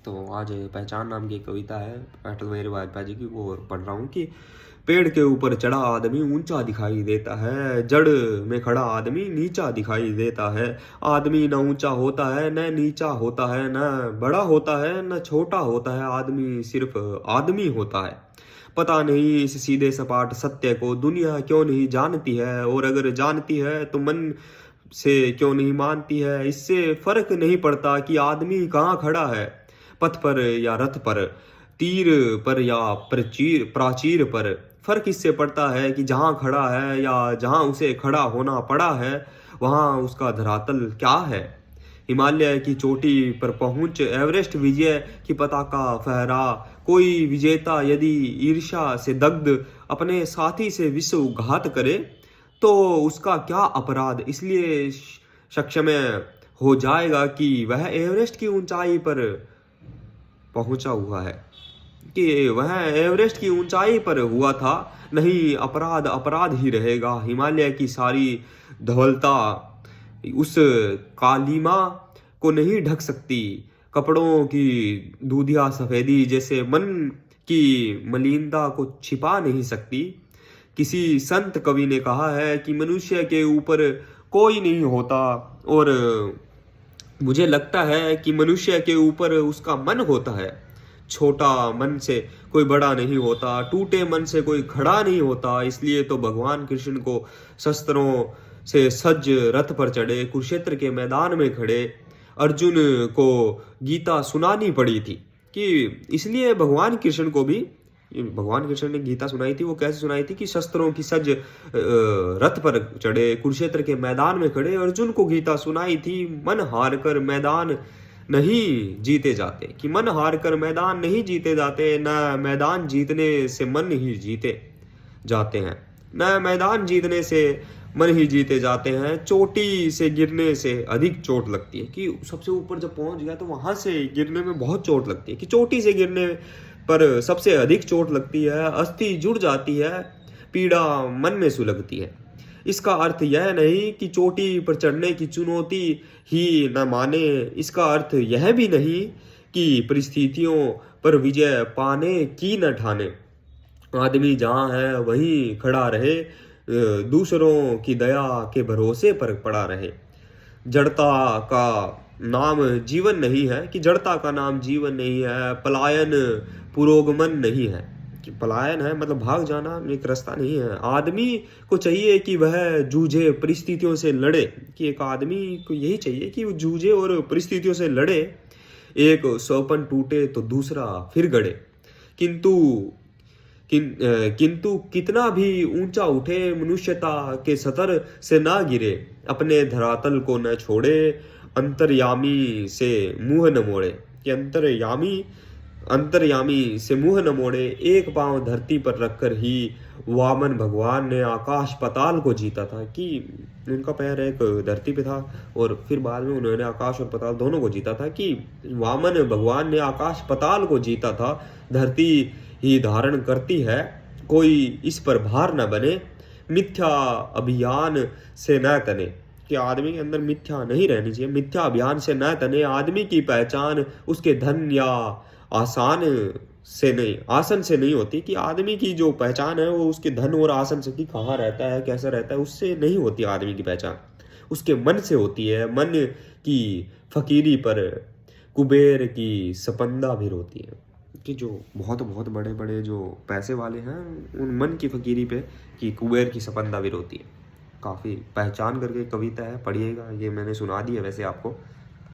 तो आज पहचान नाम की कविता है अटल बिहारी वाजपेयी जी की, वो पढ़ रहा हूँ कि पेड़ के ऊपर चढ़ा आदमी ऊंचा दिखाई देता है, जड़ में खड़ा आदमी नीचा दिखाई देता है। आदमी न ऊंचा होता है न नीचा होता है, न बड़ा होता है न छोटा होता है, आदमी सिर्फ आदमी होता है। पता नहीं इस सीधे सपाट सत्य को दुनिया क्यों नहीं जानती है, और अगर जानती है तो मन से क्यों नहीं मानती है। इससे फर्क नहीं पड़ता कि आदमी कहाँ खड़ा है, पथ पर या रथ पर, तीर पर या प्राचीर पर। फर्क इससे पड़ता है कि जहाँ खड़ा है या जहाँ उसे खड़ा होना पड़ा है, वहाँ उसका धरातल क्या है। हिमालय की चोटी पर पहुंच एवरेस्ट विजय की पताका फहरा। कोई विजेता यदि ईर्ष्या से दग्ध अपने साथी से विश्वघात करे तो उसका क्या अपराध। इसलिए सक्षम हो जाएगा कि वह एवरेस्ट की ऊंचाई पर पहुंचा हुआ है, कि वह एवरेस्ट की ऊंचाई पर हुआ था। नहीं, अपराध अपराध ही रहेगा। हिमालय की सारी धवलता उस कालीमा को नहीं ढक सकती। कपड़ों की दूधिया सफेदी जैसे मन की मलिनता को छिपा नहीं सकती। किसी संत कवि ने कहा है कि मनुष्य के ऊपर कोई नहीं होता, और मुझे लगता है कि मनुष्य के ऊपर उसका मन होता है। छोटा मन से कोई बड़ा नहीं होता, टूटे मन से कोई खड़ा नहीं होता। इसलिए तो भगवान कृष्ण को शस्त्रों से सज्ज रथ पर चढ़े कुरुक्षेत्र के मैदान में खड़े अर्जुन को गीता सुनानी पड़ी थी। कि इसलिए भगवान कृष्ण ने गीता सुनाई थी। वो कैसे सुनाई थी कि शस्त्रों की सज्ज रथ पर चढ़े कुरुक्षेत्र के मैदान में खड़े अर्जुन को गीता सुनाई थी। मन हार कर मैदान नहीं जीते जाते, कि मन हार कर मैदान नहीं जीते जाते, न मैदान जीतने से मन ही जीते जाते हैं, न मैदान जीतने से मन ही जीते जाते हैं। चोटी से गिरने से अधिक चोट लगती है, कि सबसे ऊपर जब पहुंच गया तो वहां से गिरने में बहुत चोट लगती है, कि चोटी से गिरने पर सबसे अधिक चोट लगती है। अस्थि जुड़ जाती है, पीड़ा मन में सुलगती है। इसका अर्थ यह नहीं कि चोटी पर चढ़ने की चुनौती ही न माने। इसका अर्थ यह भी नहीं कि परिस्थितियों पर विजय पाने की न ठाने। आदमी जहाँ है वहीं खड़ा रहे, दूसरों की दया के भरोसे पर पड़ा रहे। जड़ता का नाम जीवन नहीं है, कि जड़ता का नाम जीवन नहीं है। पलायन पुरोगमन नहीं है, कि पलायन है मतलब भाग जाना, एक रास्ता नहीं है। आदमी को चाहिए कि वह जूझे, परिस्थितियों से लड़े, कि एक आदमी को यही चाहिए कि वो जूझे और परिस्थितियों से लड़े। एक सोपन टूटे तो दूसरा फिर गड़े, किंतु कितना भी ऊंचा उठे मनुष्यता के सतर से ना गिरे, अपने धरातल को न छोड़े, अंतर्यामी से मुंह न मोड़े। कि अंतर्यामी से मुंह न मोड़े। एक पांव धरती पर रखकर ही वामन भगवान ने आकाश पताल को जीता था, कि उनका पैर एक धरती पे था और फिर बाद में उन्होंने आकाश और पताल दोनों को जीता था। कि वामन भगवान ने आकाश पताल को जीता था। धरती ही धारण करती है, कोई इस पर भार न बने, मिथ्या अभियान से न तने। कि आदमी के अंदर मिथ्या नहीं रहनी चाहिए, मिथ्या अभियान से न तने। आदमी की पहचान उसके धन या आसन से नहीं होती, कि आदमी की जो पहचान है वो उसके धन और आसन से, कि कहाँ रहता है कैसा रहता है, उससे नहीं होती। आदमी की पहचान उसके मन से होती है। मन की फकीरी पर कुबेर की सपंदा भी रोती है। कि जो बहुत बहुत बड़े बड़े जो पैसे वाले हैं उन मन की फकीरी पे कि कुबेर की सपंदा भी रोती है। काफ़ी पहचान करके कविता है, पढ़िएगा। ये मैंने सुना दी है वैसे आपको।